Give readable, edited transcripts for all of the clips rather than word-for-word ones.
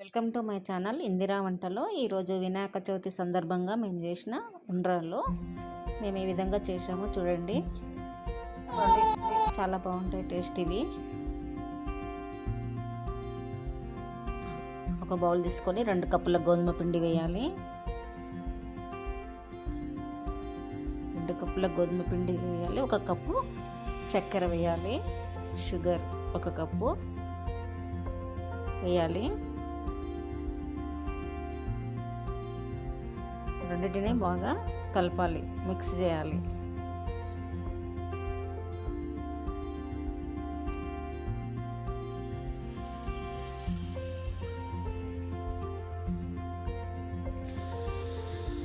Welcome to my channel Indira వంటలో. ఈరోజు వినాయక చవితి సందర్భంగా మేము చేసిన ఉండ్రాళ్ళు మేము ఈ విధంగా చేసాము. చూడండి, చాలా బాగుంటాయి, టేస్ట్. ఇవి ఒక బౌల్ తీసుకొని 2 కప్పుల గోధుమ పిండి వేయాలి. 2 కప్పుల గోధుమ పిండి వేయాలి. 1 కప్పు చక్కెర వేయాలి. షుగర్ 1 కప్పు వేయాలి. రెండింటిని బాగా కలపాలి, మిక్స్ చేయాలి.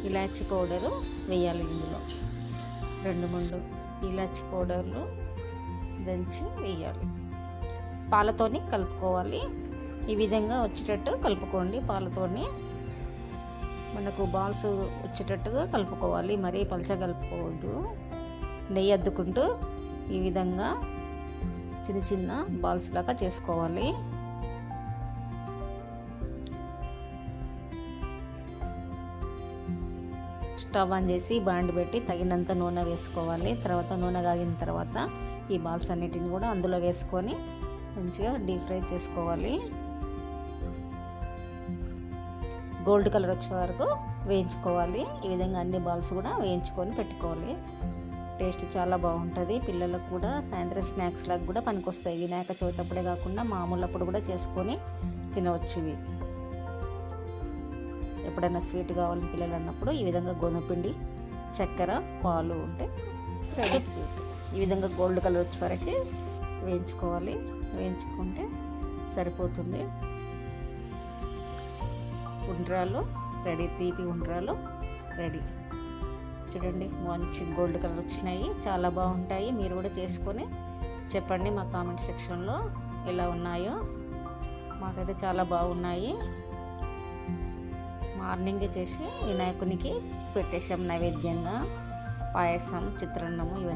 ఇలాచీ పౌడరు వేయాలి. ఇందులో 2-3 ఇలాచీ పౌడర్లు దంచి వేయాలి. పాలతోని కలుపుకోవాలి. ఈ విధంగా వచ్చేటట్టు కలుపుకోండి. పాలతోని మనకు బాల్స్ వచ్చేటట్టుగా కలుపుకోవాలి, మరీ పలచగా కలుపుకోవద్దు. నెయ్యి అద్దుకుంటూ ఈ విధంగా చిన్న చిన్న బాల్స్ లాగా చేసుకోవాలి. స్టవ్ ఆన్ చేసి బాండి పెట్టి తగినంత నూనె వేసుకోవాలి. తర్వాత నూనె కాగిన తర్వాత ఈ బాల్స్ అన్నిటిని కూడా అందులో వేసుకొని మంచిగా డీప్ ఫ్రై చేసుకోవాలి. గోల్డ్ కలర్ వచ్చే వరకు వేయించుకోవాలి. ఈ విధంగా అన్ని బాల్స్ కూడా వేయించుకొని పెట్టుకోవాలి. టేస్ట్ చాలా బాగుంటుంది. పిల్లలకు కూడా సాయంత్రం స్నాక్స్ లాగా కూడా పనికొస్తాయి. వినాయక చవితి అప్పుడే కాకుండా మామూలు అప్పుడు కూడా చేసుకొని తినవచ్చు. ఇవి ఎప్పుడైనా స్వీట్ కావాలని పిల్లలు అన్నప్పుడు ఈ విధంగా గోధుమ పిండి, చక్కెర, పాలు ఉంటే రెడీ స్వీట్. ఈ విధంగా గోల్డ్ కలర్ వచ్చే వరకు వేయించుకోవాలి. వేయించుకుంటే సరిపోతుంది. ఉండ్రాలు రెడీ, తీపి ఉండ్రాలు రెడీ. చూడండి, మంచి గోల్డ్ కలర్ వచ్చినాయి, చాలా బాగుంటాయి. మీరు కూడా చేసుకొని చెప్పండి మా కామెంట్ సెక్షన్లో ఎలా ఉన్నాయో. మాకైతే చాలా బాగున్నాయి. మార్నింగే చేసి వినాయకునికి పెట్టేసాం నైవేద్యంగా. పాయసం, చిత్రాన్నము ఇవన్నీ